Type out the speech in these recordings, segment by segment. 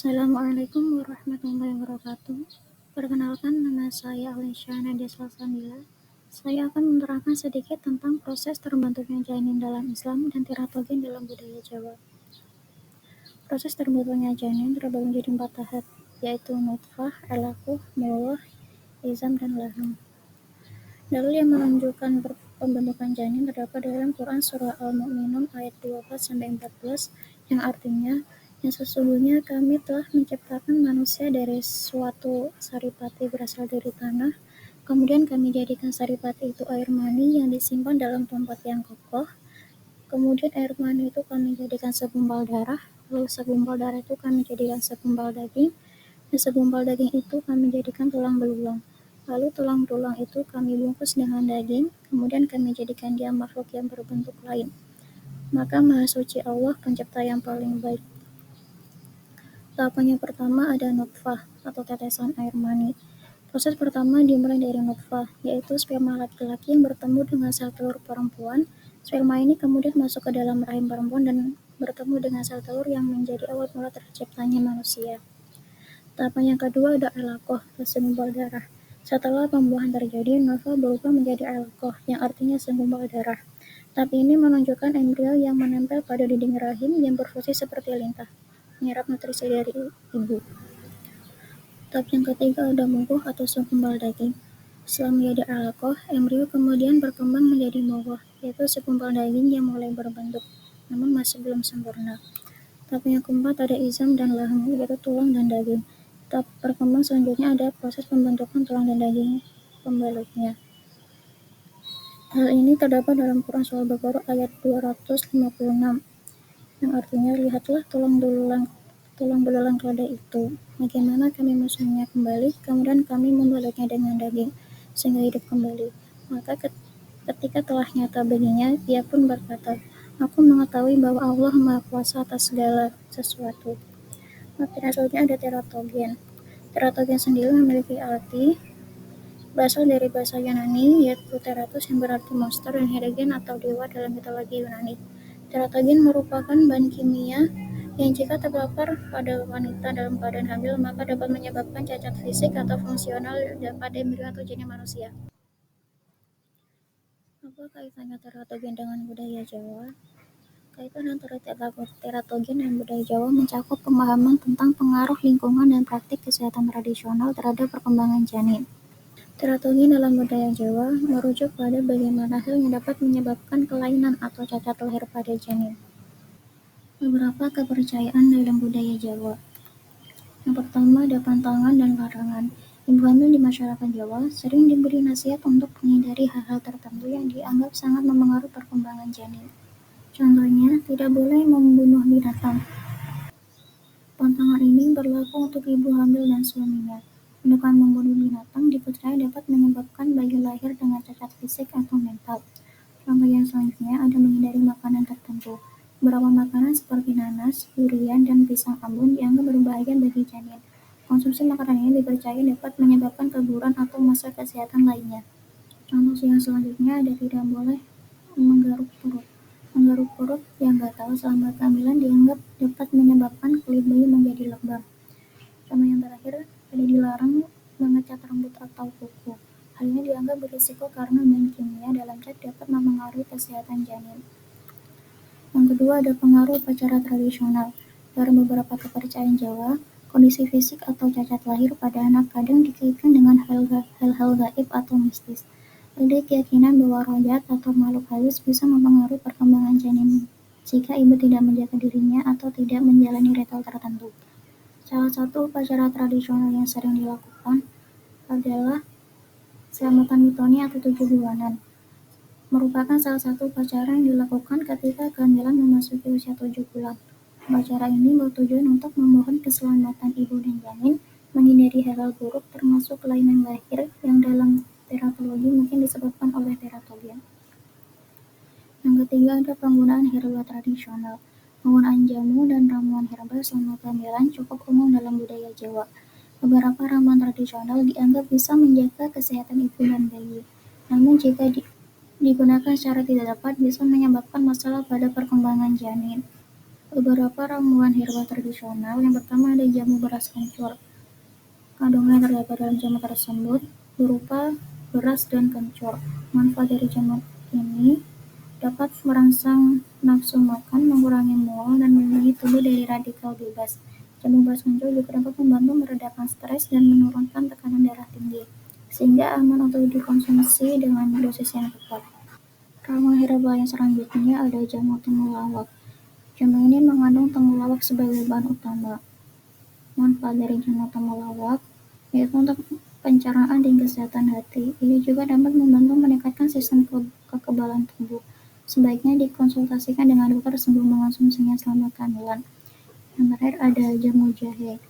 Assalamualaikum warahmatullahi wabarakatuh. Perkenalkan, nama saya Alicia Nadia Salsabila. Saya akan menerangkan sedikit tentang proses terbentuknya janin dalam Islam dan teratogen dalam budaya Jawa. Proses terbentuknya janin terbagi menjadi 4 tahap, yaitu nutfah, alaqah, mudghah, izam, dan laham. Dalil yang menunjukkan pembentukan janin terdapat dalam Quran Surah Al-Mu'minun ayat 12-14 yang artinya, yang sesungguhnya kami telah menciptakan manusia dari suatu saripati berasal dari tanah, kemudian kami jadikan saripati itu air mani yang disimpan dalam tempat yang kokoh, kemudian air mani itu kami jadikan segumpal darah, lalu segumpal darah itu kami jadikan segumpal daging, dan segumpal daging itu kami jadikan tulang belulang. Lalu tulang-tulang itu kami bungkus dengan daging, kemudian kami jadikan dia makhluk yang berbentuk lain. Maka Maha Suci Allah, pencipta yang paling baik. Tahapan yang pertama ada nutfah atau tetesan air mani. Proses pertama dimulai dari nutfah, yaitu sperma laki-laki yang bertemu dengan sel telur perempuan. Sperma ini kemudian masuk ke dalam rahim perempuan dan bertemu dengan sel telur yang menjadi awal mula terciptanya manusia. Tahapan yang kedua ada alaqah atau segumpal darah. Setelah pembuahan terjadi, nutfah berubah menjadi alaqah yang artinya segumpal darah. Tahap ini menunjukkan embrio yang menempel pada dinding rahim yang berfungsi seperti lintah, menyerap nutrisi dari ibu. Tahap yang ketiga ada mudghah atau segumpal daging. Setelah menjadi alaqah, embrio kemudian berkembang menjadi mudghah, yaitu segumpal daging yang mulai berbentuk, namun masih belum sempurna. Tahap yang keempat ada izam dan laham, yaitu tulang dan daging. Tahap perkembang selanjutnya ada proses pembentukan tulang dan daging pembalutnya. Hal ini terdapat dalam Quran Surah Al-Baqarah ayat 256, yang artinya, lihatlah tulang belulang keledai itu, bagaimana kami menyusunnya kembali, kemudian kami membalutnya dengan daging, sehingga hidup kembali. Maka ketika telah nyata baginya, ia pun berkata, aku mengetahui bahwa Allah Maha Kuasa atas segala sesuatu. Materi selanjutnya ada teratogen. Teratogen sendiri memiliki arti berasal dari bahasa Yunani, yaitu teratos yang berarti monster dan herogen atau dewa dalam mitologi Yunani. Teratogen merupakan bahan kimia yang jika terpapar pada wanita dalam keadaan hamil, maka dapat menyebabkan cacat fisik atau fungsional pada embrio atau janin manusia. Apa kaitannya teratogen dengan budaya Jawa? Kaitan antara teratogen dan budaya Jawa mencakup pemahaman tentang pengaruh lingkungan dan praktik kesehatan tradisional terhadap perkembangan janin. Teratogen dalam budaya Jawa merujuk pada bagaimana hal yang dapat menyebabkan kelainan atau cacat lahir pada janin. Beberapa kepercayaan dalam budaya Jawa. Yang pertama ada pantangan dan larangan. Ibu hamil di masyarakat Jawa sering diberi nasihat untuk menghindari hal-hal tertentu yang dianggap sangat mempengaruhi perkembangan janin. Contohnya, tidak boleh membunuh binatang. Pantangan ini berlaku untuk ibu hamil dan suaminya. Tindakan membunuh binatang dipercaya dapat menyebabkan bayi lahir dengan cacat fisik atau mental. Contoh yang selanjutnya ada menghindari makanan tertentu. Beberapa makanan seperti nanas, durian, dan pisang ambon dianggap berbahaya bagi janin. Konsumsi makanan ini dipercaya dapat menyebabkan keguguran atau masalah kesehatan lainnya. Contoh yang selanjutnya ada tidak boleh menggaruk perut. Menggaruk perut yang gatal selama kehamilan dianggap dapat menyebabkan kulit bayi menjadi lebam. Contoh yang terakhir ada dilarang mengecat rambut atau kuku. Hal ini dianggap berisiko karena bahan kimia dalam cat dapat mempengaruhi kesehatan janin. Yang kedua ada pengaruh upacara tradisional. Dalam beberapa kepercayaan Jawa, kondisi fisik atau cacat lahir pada anak kadang dikaitkan dengan hal-hal gaib atau mistis. Ada keyakinan bahwa roh jahat atau makhluk halus bisa mempengaruhi perkembangan janin jika ibu tidak menjaga dirinya atau tidak menjalani ritual tertentu. Salah satu upacara tradisional yang sering dilakukan adalah selamatan mitoni atau 7 bulanan. Merupakan salah satu upacara yang dilakukan ketika kehamilan memasuki usia 7 bulan. Upacara ini bertujuan untuk memohon keselamatan ibu dan janin, menghindari hal-hal buruk termasuk kelainan lahir yang dalam teratologi mungkin disebabkan oleh teratogen. Yang ketiga ada penggunaan herbal tradisional. Penggunaan jamu dan ramuan herbal selama kehamilan cukup umum dalam budaya Jawa. Beberapa ramuan tradisional dianggap bisa menjaga kesehatan ibu dan bayi. Namun jika digunakan secara tidak tepat bisa menyebabkan masalah pada perkembangan janin. Beberapa ramuan herbal tradisional. Yang pertama ada jamu beras kencur. Kandungan yang terdapat dalam jamu tersebut berupa beras dan kencur. Manfaat dari jamu ini dapat merangsang nafsu makan, mengurangi mual, dan melindungi tubuh dari radikal bebas. Jamu beras kencur juga dapat membantu meredakan stres dan menurunkan tekanan darah tinggi, sehingga aman untuk dikonsumsi dengan dosis yang tepat. Ramuan herbal yang selanjutnya ada jamu temulawak. Jamu ini mengandung temulawak sebagai bahan utama. Manfaat dari jamu temulawak yaitu untuk pencernaan dan kesehatan hati. Ini juga dapat membantu meningkatkan sistem kekebalan tubuh. Sebaiknya dikonsultasikan dengan dokter sebelum mengonsumsinya selama kehamilan. Yang terakhir ada jamu jahe.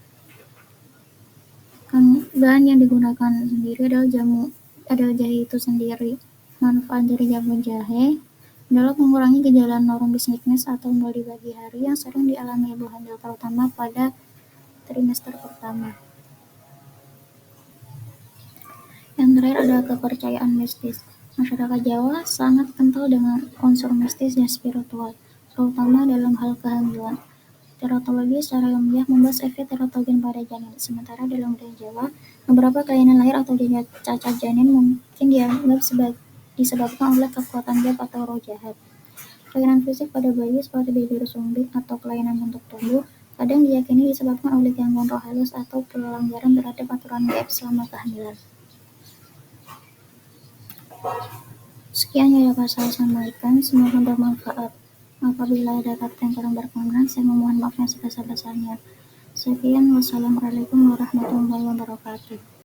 Bahan yang digunakan sendiri adalah jahe itu sendiri. Manfaat dari jamu jahe adalah mengurangi gejala nervous sickness atau mual di pagi hari yang sering dialami ibu hamil, terutama pada trimester pertama. Yang terakhir ada kepercayaan mistis. Masyarakat Jawa sangat kental dengan unsur mistis dan spiritual, terutama dalam hal kehamilan. Teratologi secara ilmiah membahas efek teratogen pada janin. Sementara dalam budaya Jawa, beberapa kelainan lahir atau cacat janin mungkin dianggap disebabkan oleh kekuatan gaib atau roh jahat. Kelainan fisik pada bayi seperti bibir sumbing atau kelainan bentuk tubuh kadang diyakini disebabkan oleh gangguan roh halus atau pelanggaran terhadap aturan gaib selama kehamilan. Sekian yang dapat saya sampaikan, semoga bermanfaat. Apabila ada kata yang kurang berkenan, saya memohon maaf yang sebesar-besarnya. Sekian, wassalamualaikum warahmatullahi wabarakatuh.